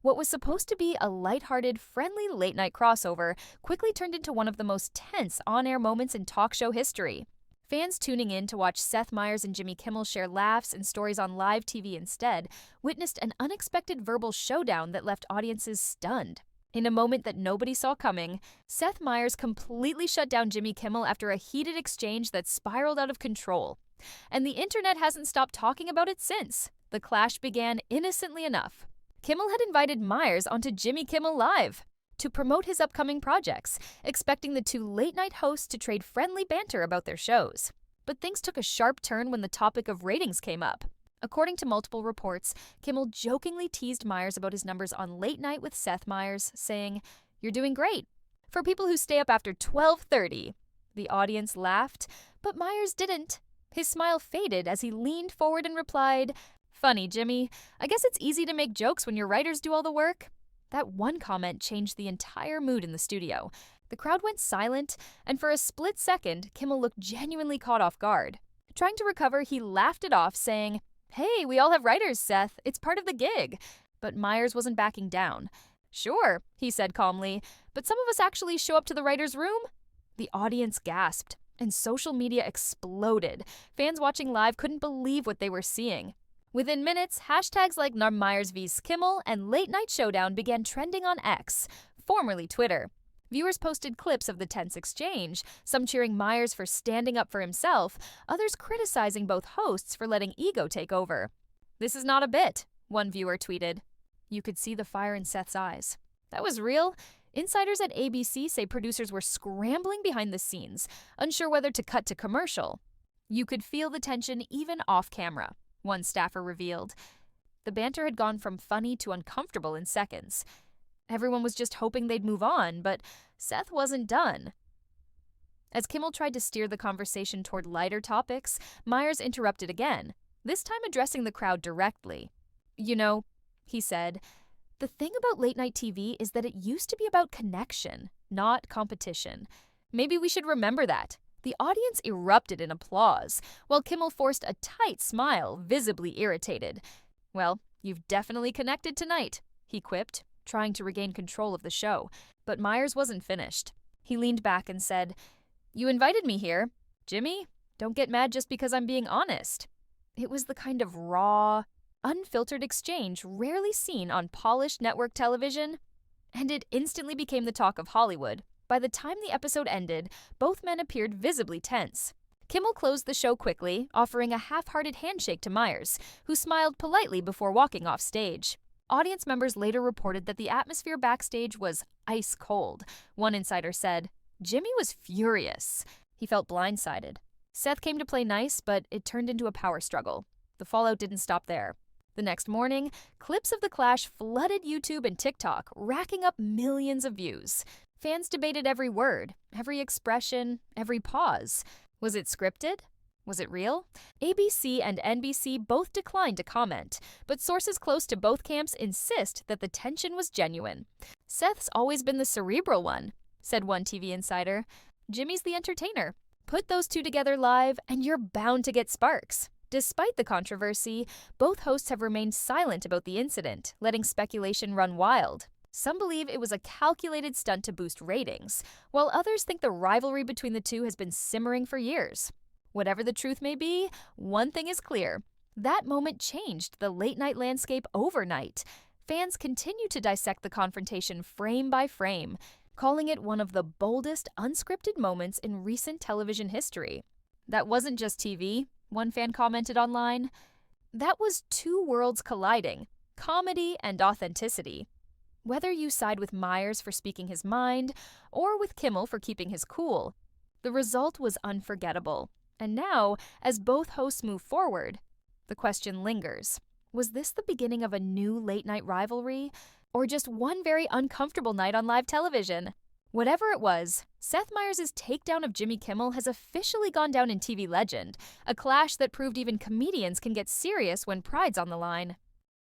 What was supposed to be a lighthearted, friendly late-night crossover quickly turned into one of the most tense on-air moments in talk show history. Fans tuning in to watch Seth Meyers and Jimmy Kimmel share laughs and stories on live TV instead witnessed an unexpected verbal showdown that left audiences stunned. In a moment that nobody saw coming, Seth Meyers completely shut down Jimmy Kimmel after a heated exchange that spiraled out of control. And the internet hasn't stopped talking about it since. The clash began innocently enough. Kimmel had invited Meyers onto Jimmy Kimmel Live to promote his upcoming projects, expecting the two late-night hosts to trade friendly banter about their shows. But things took a sharp turn when the topic of ratings came up. According to multiple reports, Kimmel jokingly teased Meyers about his numbers on Late Night with Seth Meyers, saying, "You're doing great for people who stay up after 12:30. The audience laughed, but Meyers didn't. His smile faded as he leaned forward and replied, "Funny, Jimmy. I guess it's easy to make jokes when your writers do all the work." That one comment changed the entire mood in the studio. The crowd went silent, and for a split second, Kimmel looked genuinely caught off guard. Trying to recover, he laughed it off, saying, "Hey, we all have writers, Seth. It's part of the gig." But Meyers wasn't backing down. "Sure," he said calmly, "but some of us actually show up to the writer's room?" The audience gasped, and social media exploded. Fans watching live couldn't believe what they were seeing. Within minutes, hashtags like Meyers vs. Kimmel and Late Night Showdown began trending on X, formerly Twitter. Viewers posted clips of the tense exchange, some cheering Meyers for standing up for himself, others criticizing both hosts for letting ego take over. "This is not a bit," one viewer tweeted. You could see the fire in Seth's eyes. That was real. Insiders at ABC say producers were scrambling behind the scenes, unsure whether to cut to commercial. You could feel the tension even off camera, one staffer revealed. The banter had gone from funny to uncomfortable in seconds. Everyone was just hoping they'd move on, but Seth wasn't done. As Kimmel tried to steer the conversation toward lighter topics, Meyers interrupted again, this time addressing the crowd directly. "You know," he said, "the thing about late-night TV is that it used to be about connection, not competition. Maybe we should remember that." The audience erupted in applause, while Kimmel forced a tight smile, visibly irritated. "Well, you've definitely connected tonight," he quipped, trying to regain control of the show. But Meyers wasn't finished. He leaned back and said, "You invited me here. Jimmy, don't get mad just because I'm being honest." It was the kind of raw, unfiltered exchange rarely seen on polished network television, and it instantly became the talk of Hollywood. By the time the episode ended, both men appeared visibly tense. Kimmel closed the show quickly, offering a half-hearted handshake to Meyers, who smiled politely before walking off stage. Audience members later reported that the atmosphere backstage was ice cold. One insider said, "Jimmy was furious. He felt blindsided." Seth came to play nice, but it turned into a power struggle. The fallout didn't stop there. The next morning, clips of the clash flooded YouTube and TikTok, racking up millions of views. Fans debated every word, every expression, every pause. Was it scripted? Was it real? ABC and NBC both declined to comment, but sources close to both camps insist that the tension was genuine. "Seth's always been the cerebral one," said one TV insider. "Jimmy's the entertainer. Put those two together live, and you're bound to get sparks." Despite the controversy, both hosts have remained silent about the incident, letting speculation run wild. Some believe it was a calculated stunt to boost ratings, while others think the rivalry between the two has been simmering for years. Whatever the truth may be, one thing is clear. That moment changed the late-night landscape overnight. Fans continue to dissect the confrontation frame by frame, calling it one of the boldest, unscripted moments in recent television history. "That wasn't just TV," one fan commented online. "That was two worlds colliding, comedy and authenticity." Whether you side with Meyers for speaking his mind or with Kimmel for keeping his cool, the result was unforgettable. And now, as both hosts move forward, the question lingers. Was this the beginning of a new late-night rivalry, or just one very uncomfortable night on live television? Whatever it was, Seth Meyers' takedown of Jimmy Kimmel has officially gone down in TV legend, a clash that proved even comedians can get serious when pride's on the line.